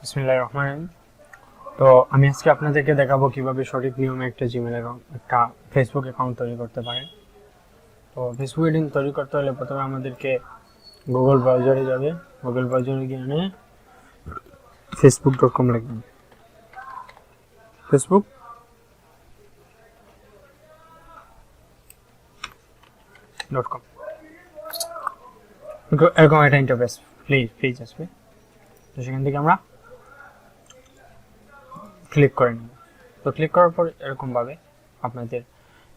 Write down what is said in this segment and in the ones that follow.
বিসমিল্লাহির রহমানির রহিম। তো আমি আজকে আপনাদেরকে দেখাবো কিভাবে সঠিক নিয়মে একটা জিমেল অ্যাকাউন্ট একটা ফেসবুক অ্যাকাউন্ট তৈরি করতে পারেন। তো ফেসবুক অ্যাকাউন্ট তৈরি করতে হলে প্রথমে আমাদেরকে গুগল ব্রাউজারে যাবে। গুগল ব্রাউজারে গিয়ে facebook.com লিখবেন। facebook.com এরকম একটা ইন্টারফেস পেজ আসবে। তো সেখান থেকে আমরা ক্লিক করে নেব। তো ক্লিক করার পর এরকমভাবে আপনাদের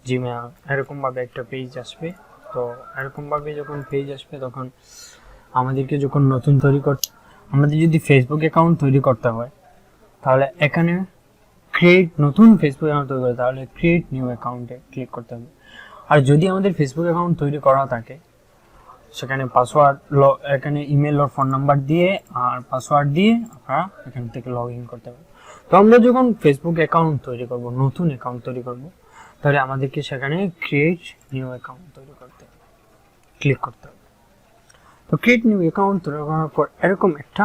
জিমেল এরকমভাবে একটা পেজ আসবে। তো এরকমভাবে যখন পেজ আসবে তখন আমাদেরকে যখন নতুন আমাদের যদি ফেসবুক অ্যাকাউন্ট তৈরি করতে হয় তাহলে এখানে নতুন ফেসবুক অ্যাকাউন্ট তৈরি করতে তাহলে ক্রিয়েট নিউ অ্যাকাউন্টে ক্লিক করতে হবে। আর যদি আমাদের ফেসবুক অ্যাকাউন্ট তৈরি করা থাকে সেখানে পাসওয়ার্ড এখানে ইমেল আর ফোন নাম্বার দিয়ে আর পাসওয়ার্ড দিয়ে আপনারা এখান থেকে লগ ইন করতে পারবেন। তো আমরা যখন ফেসবুক অ্যাকাউন্ট তৈরি করব, নতুন অ্যাকাউন্ট তৈরি করব, তাহলে আমাদেরকে সেখানে ক্রিয়েট নিউ অ্যাকাউন্ট তৈরি করতে হবে, ক্লিক করতে হবে। তো ক্রিয়েট নিউ অ্যাকাউন্ট তৈরি করার পর এরকম একটা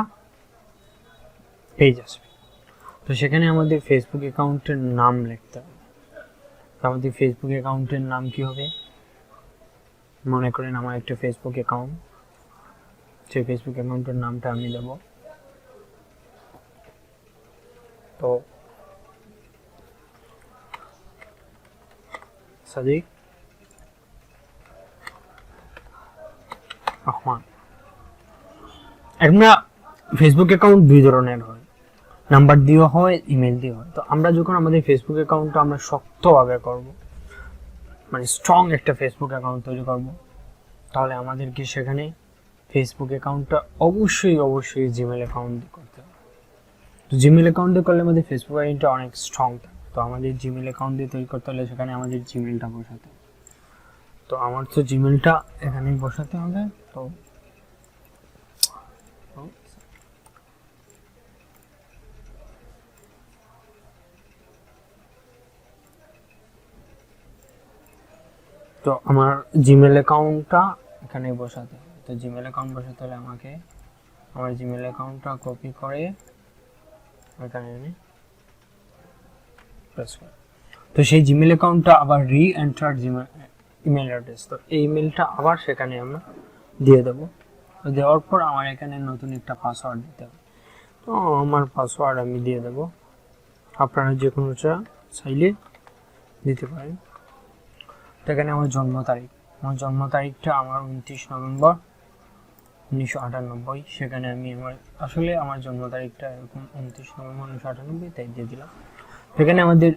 পেজ আসবে। তো সেখানে আমাদের ফেসবুক অ্যাকাউন্টের নাম লিখতে হবে। আমাদের ফেসবুক অ্যাকাউন্টের নাম কি হবে? মনে করেন আমার একটা ফেসবুক অ্যাকাউন্ট, সেই ফেসবুক অ্যাকাউন্টের নামটা আমি দেব। তো সাদিক রহমান। একটা ফেসবুক অ্যাকাউন্ট দুই ধরনের হয়, নাম্বার দিয়েও হয়, ইমেল দিয়ে হয়। তো আমরা যখন আমাদের ফেসবুক অ্যাকাউন্টটা আমরা শক্তভাবে করব, মানে স্ট্রং একটা ফেসবুক অ্যাকাউন্ট তৈরি করব, তাহলে আমাদেরকে সেখানে ফেসবুক অ্যাকাউন্টটা অবশ্যই জিমেল অ্যাকাউন্ট দিয়ে করতে হবে। তো জিমেল অ্যাকাউন্ট দিয়ে করলে আমাদের ফেসবুক আইডিটা অনেক স্ট্রং থাকে। তো আমাদের জিমেল অ্যাকাউন্ট দিয়ে তৈরি করতে হলে সেখানে আমাদের জিমেলটা বসাতে হবে। তো আমার তো জিমেলটা এখানেই বসাতে হবে। তো তো আমার জিমেল অ্যাকাউন্টটা এখানেই বসাতে হবে। তো জিমেল অ্যাকাউন্ট বসাতে হলে আমাকে আমার জিমেল অ্যাকাউন্টটা কপি করে এখানে এনে প্রেস করে, তো সেই জিমেল অ্যাকাউন্টটা আবার এন্টার ইমেল অ্যাড্রেস, তো এই ইমেলটা আবার সেখানে আমরা দিয়ে দেবো। তো দেওয়ার পর আমার এখানে নতুন একটা পাসওয়ার্ড দিতে হবে। তো আমার পাসওয়ার্ড আমি দিয়ে দেবো, আপনারা যে কোনোটা চাইলে দিতে পারেন। তো এখানে আমার জন্ম তারিখটা আমার 29 নভেম্বর 1998। সেখানে আমি আমার জন্ম তারিখটা এরকম 29 নভেম্বর 1998, তাই দিয়ে দিলাম। এখানে আমাদের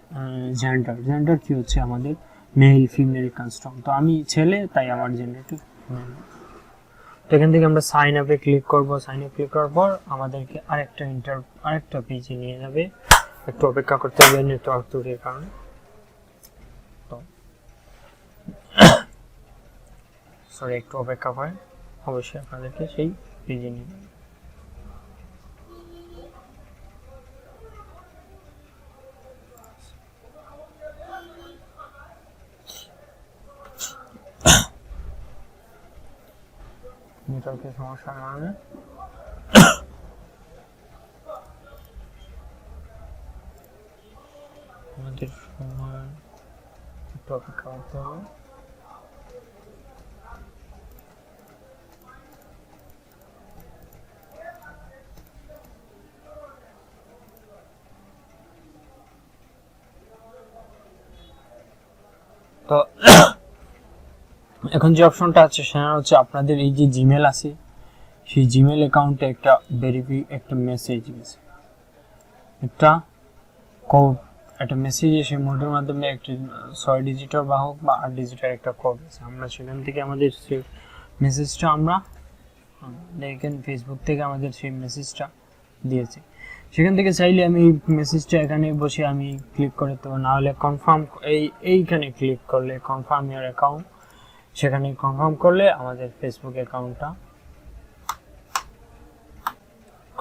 জেন্ডার কি হচ্ছে আমাদের মেল ফিমেল কনস্ট্রাক্ট। তো আমি ছেলে, তাই আমার জেন্ডারটা মেল। তো এখান থেকে আমরা সাইন আপে ক্লিক করব। সাইন আপ ক্লিক করার পর আমাদেরকে আরেকটা পেজে নিয়ে যাবে। একটু অপেক্ষা করতে হবে নেটওয়ার্ক ত্রুটির কারণে। তো একটু অপেক্ষা করেন, অবশ্যই আপনাদেরকে সেই পেজে নিয়ে যাবে। নেটওয়ার্কের সমস্যার কারণে আমাদের সময় একটু অপেক্ষা করতে হবে। তো এখন যে অপশনটা আছে সেটা হচ্ছে আপনাদের এই যে জিমেল আছে সেই জিমেল অ্যাকাউন্টে একটা মেসেজ গেছে, একটা মেসেজ এসে মোডের মাধ্যমে একটা 6 ডিজিটের বা হোক বা 8 ডিজিটের একটা কোড আছে। আমরা সেখান থেকে আমাদের সেই মেসেজটা আমরা দেখেন ফেসবুক থেকে আমাদের সেই মেসেজটা দিয়েছে। সেখান থেকে চাইলে আমি এই মেসেজটা এখানে বসে আমি ক্লিক করে দেবো, না হলে কনফার্ম এইখানে ক্লিক করলে কনফার্ম ইয়ার অ্যাকাউন্ট, সেখানে কনফার্ম করলে আমাদের ফেসবুক অ্যাকাউন্টটা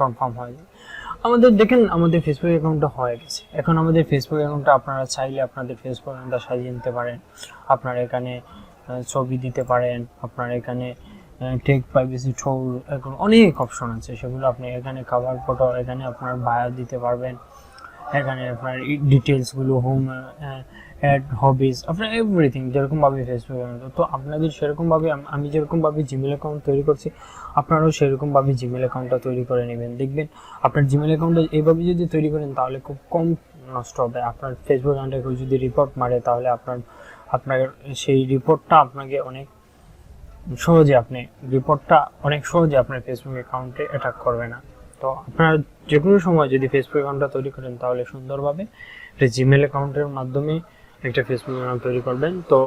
কনফার্ম হয়ে যায়। দেখেন আমাদের ফেসবুক অ্যাকাউন্টটা হয়ে গেছে। এখন আমাদের ফেসবুক অ্যাকাউন্টটা আপনারা চাইলে আপনাদের ফেসবুক অ্যাকাউন্টটা সাজিয়ে নিতে পারেন। আপনারা এখানে ছবি দিতে পারেন, আপনারা এখানে টেক প্রাইভেসি টোল, এখন অনেক অপশন আছে, সেগুলো আপনি এখানে কভার ফটো, এখানে আপনার বায়ো দিতে পারবেন, এখানে আপনার ডিটেলসগুলো, হোম, অ্যাড, হবিজ, আপনার এভরিথিং যেরকমভাবে ফেসবুকে। তো আপনাদের সেরকমভাবে আমি যেরকমভাবে জিমেল অ্যাকাউন্ট তৈরি করছি, আপনারাও সেরকমভাবে জিমেল অ্যাকাউন্টটা তৈরি করে নেবেন। দেখবেন আপনার জিমেল অ্যাকাউন্টটা এইভাবে যদি তৈরি করেন তাহলে খুব কম নষ্ট হবে। আপনার ফেসবুক অ্যাকাউন্টে কেউ যদি রিপোর্ট মারে তাহলে আপনার সেই রিপোর্টটা আপনাকে অনেক সহজে আপনার ফেসবুক অ্যাকাউন্টে অ্যাটাক করবে না। তো আপনারা যে কোনো সময় যদি ফেসবুক অ্যাকাউন্টটা তৈরি করেন তাহলে সুন্দরভাবে একটা জিমেল অ্যাকাউন্টের মাধ্যমে একটা ফেসবুক অ্যাকাউন্ট তৈরি করবেন। তো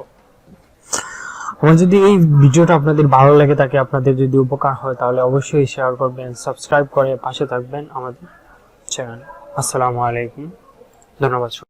আমার যদি এই ভিডিওটা আপনাদের ভালো লাগে থাকে, আপনাদের যদি উপকার হয়, তাহলে অবশ্যই শেয়ার করবেন, সাবস্ক্রাইব করে পাশে থাকবেন আমাদের চ্যানেল। আসসালামু আলাইকুম, ধন্যবাদ।